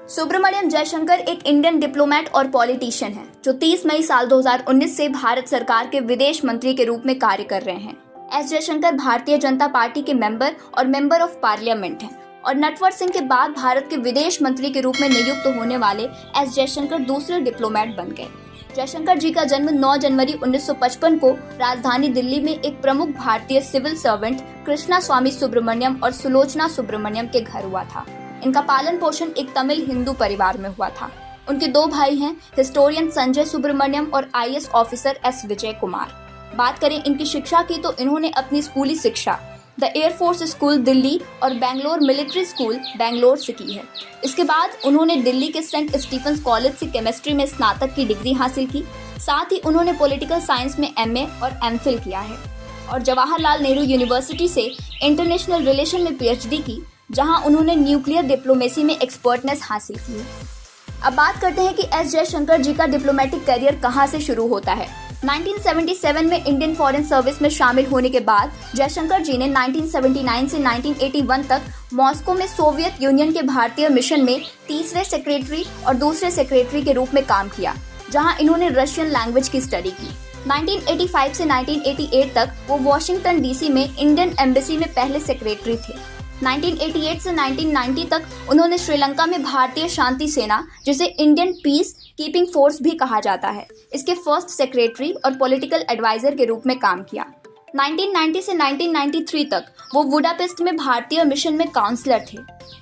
सुब्रमण्यम जयशंकर एक Indian diplomat और politician हैं जो 30 मई साल 2019 से भारत सरकार के विदेश मंत्री के रूप में कार्य कर रहे हैं। एस जयशंकर भारतीय जनता पार्टी के मेंबर और मेंबर ऑफ पार्लियामेंट हैं और नटवर सिंह के बाद भारत के विदेश मंत्री के रूप में नियुक्त होने वाले एस जयशंकर दूसरे डिप्लोमेट बन गए। जयशंकर जी का जन्म 9 जनवरी 1955 को राजधानी दिल्ली में एक प्रमुख भारतीय सिविल सर्वेंट कृष्णा स्वामी सुब्रमण्यम और सुलोचना सुब्रमण्यम के घर हुआ था। इनका पालन पोषण एक तमिल हिंदू परिवार में हुआ था। उनके 2 भाई हैं, हिस्टोरियन संजय सुब्रमण्यम और IAS officer S Vijay Kumar. बात करें इनकी शिक्षा की तो इन्होंने अपनी स्कूली शिक्षा द एयरफोर्स स्कूल दिल्ली और बैंगलोर मिलिट्री स्कूल बैंगलोर से की है। इसके बाद उन्होंने दिल्ली के सेंट स्टीफेंस कॉलेज से केमिस्ट्री में स्नातक की डिग्री हासिल की। साथ ही उन्होंने पॉलिटिकल साइंस में एमए और एमफिल किया है और जवाहरलाल नेहरू यूनिवर्सिटी से इंटरनेशनल रिलेशन में पीएचडी की, जहां उन्होंने न्यूक्लियर डिप्लोमेसी में एक्सपर्टनेस हासिल की है। अब बात करते हैं कि एस जयशंकर जी का डिप्लोमेटिक करियर कहां से शुरू होता है। 1977 में इंडियन फॉरेन सर्विस में शामिल होने के बाद जयशंकर जी ने 1979 से 1981 तक मॉस्को में सोवियत यूनियन के भारतीय मिशन में तीसरे सेक्रेटरी और दूसरे सेक्रेटरी के रूप में काम किया, जहां इन्होंने रशियन लैंग्वेज की स्टडी की। 1985 से 1988 तक वो वॉशिंगटन डीसी में इंडियन एम्बेसी में पहले सेक्रेटरी थे। 1988 से 1990 तक उन्होंने श्रीलंका में भारतीय शांति सेना, जिसे इंडियन पीस कीपिंग फोर्स भी कहा जाता है, इसके फर्स्ट सेक्रेटरी और पॉलिटिकल एडवाइजर के रूप में काम किया। 1990 से 1993 तक वो बुडापेस्ट में भारतीय मिशन में काउंसलर थे।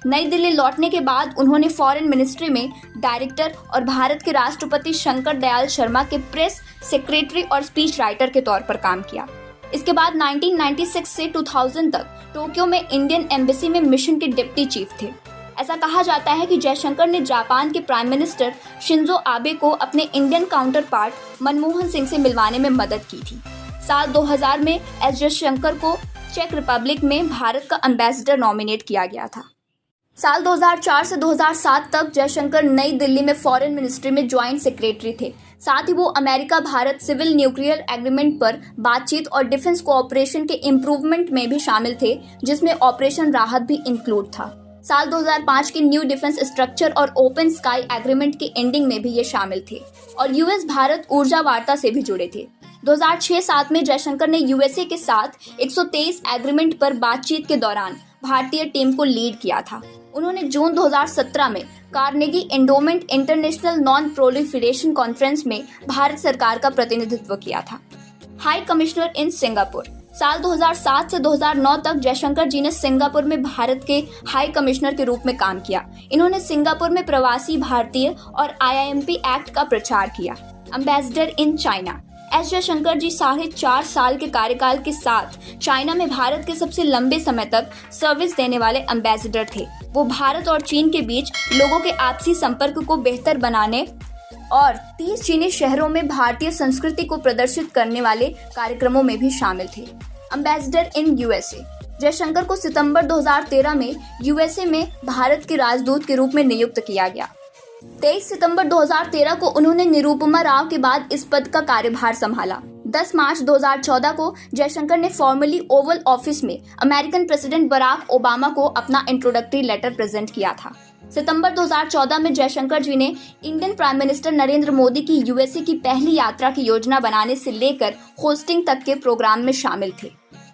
नई दिल्ली लौटने के बाद उन्होंने फॉरेन मिनिस्ट्री में डायरेक्टर और भारत के राष्ट्रपति शंकर दयाल शर्मा के प्रेस सेक्रेटरी और स्पीच राइटर के तौर पर काम किया। इसके बाद 1996 से 2000 तक टोक्यो में इंडियन एम्बेसी में मिशन के डिप्टी चीफ थे। ऐसा कहा जाता है कि जयशंकर ने जापान के प्राइम मिनिस्टर शिंजो आबे को अपने Indian counter part Manmohan Singh से मिलवाने में मदद की थी। साल 2000 में एस जयशंकर को चेक रिपब्लिक में भारत का एम्बेसडर नॉमिनेट किया गया था। साल 2004 से 2007 तक जयशंकर नई दिल्ली में फॉरेन मिनिस्ट्री में ज्वाइंट सेक्रेटरी थे। साथ ही वो America Bharat civil nuclear agreement पर बातचीत और डिफेंस कोऑपरेशन के इम्प्रूवमेंट में भी शामिल थे, जिसमें ऑपरेशन राहत भी इंक्लूड था। साल 2005 के न्यू डिफेंस स्ट्रक्चर और ओपन स्काई एग्रीमेंट के एंडिंग में भी ये शामिल थे और यूएस भारत ऊर्जा वार्ता से भी जुड़े थे। 2006-07 में जयशंकर ने यूएसए के साथ 123 एग्रीमेंट पर बातचीत के दौरान भारतीय टीम को लीड किया था। उन्होंने जून 2017 में Carnegie endowment international non proliferation conference में भारत सरकार का प्रतिनिधित्व किया था। High commissioner in Singapore. साल 2007 से 2009 तक जयशंकर जी ने सिंगापुर में भारत के हाई कमिश्नर के रूप में काम किया। इन्होंने सिंगापुर में प्रवासी भारतीय और आईआईएमपी एक्ट का प्रचार किया। Ambassador in China. S Jaishankar ji 4.5 साल के कार्यकाल के साथ चाइना में भारत के सबसे लंबे समय तक सर्विस देने वाले एम्बेसडर थे। वो भारत और चीन के बीच लोगों के आपसी संपर्क को बेहतर बनाने और 30 चीनी शहरों में भारतीय संस्कृति को प्रदर्शित करने वाले कार्यक्रमों में भी शामिल थे। Ambassador in USA. जयशंकर को सितंबर 2013 में यूएसए में भारत के राजदूत के रूप में नियुक्त किया गया। 23 सितंबर 2013 को उन्होंने निरुपमा राव के बाद इस पद का कार्यभार संभाला। 10 मार्च 2014 को जयशंकर ने फॉर्मली ओवल ऑफिस में अमेरिकन प्रेसिडेंट बराक ओबामा को अपना इंट्रोडक्टरी लेटर प्रेजेंट किया था। सितंबर 2014 में जयशंकर जी ने Indian prime minister Narendra Modi की यूएसए की पहली यात्रा की योजना बनाने से लेकर होस्टिंग तक के प्रोग्राम में शामिल थे।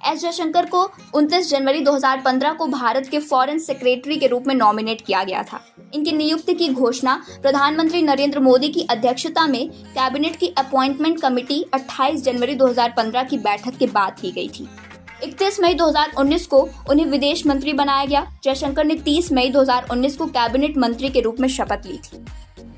एस जयशंकर को 29 जनवरी 2015 को भारत के फॉरेन सेक्रेटरी के रूप में नॉमिनेट किया गया था। इनकी नियुक्ति की घोषणा प्रधानमंत्री नरेंद्र मोदी की अध्यक्षता में कैबिनेट की अपॉइंटमेंट कमेटी 28 जनवरी 2015 की बैठक के बाद की गई थी। 31 मई 2019 को उन्हें विदेश मंत्री बनाया गया। जयशंकर ने 30 मई 2019 को कैबिनेट मंत्री के रूप में शपथ ली थी।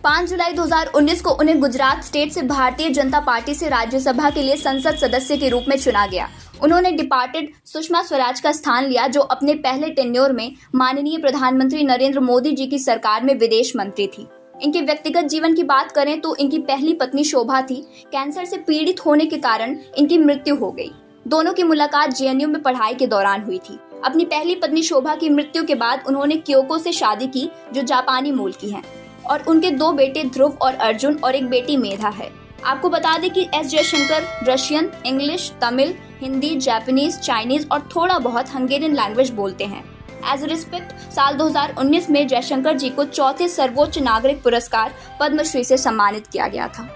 5 जुलाई 2019 को उन्हें गुजरात स्टेट से भारतीय जनता पार्टी से राज्यसभा के लिए संसद सदस्य के रूप में चुना गया। उन्होंने डिपार्टेड सुषमा स्वराज का स्थान लिया, जो अपने पहले टेन्योर में माननीय प्रधानमंत्री नरेंद्र मोदी जी की सरकार में विदेश मंत्री थी। इनके व्यक्तिगत जीवन की बात करें तो इनकी पहली पत्नी शोभा थी। कैंसर से पीड़ित होने के कारण इनकी मृत्यु हो गई। दोनों की मुलाकात जेएनयू में पढ़ाई के दौरान हुई थी। अपनी पहली पत्नी शोभा की मृत्यु के बाद उन्होंने क्योको से शादी की, जो जापानी मूल की हैं, और उनके 2 बेटे ध्रुव और अर्जुन और एक बेटी मेधा है। आपको बता दें कि S Jaishankar Russian, English, Tamil, Hindi, Japanese, Chinese और थोड़ा बहुत हंगेरियन लैंग्वेज बोलते हैं। एज रिस्पेक्ट साल 2019 में जयशंकर जी को चौथे सर्वोच्च नागरिक पुरस्कार पद्मश्री से सम्मानित किया गया था।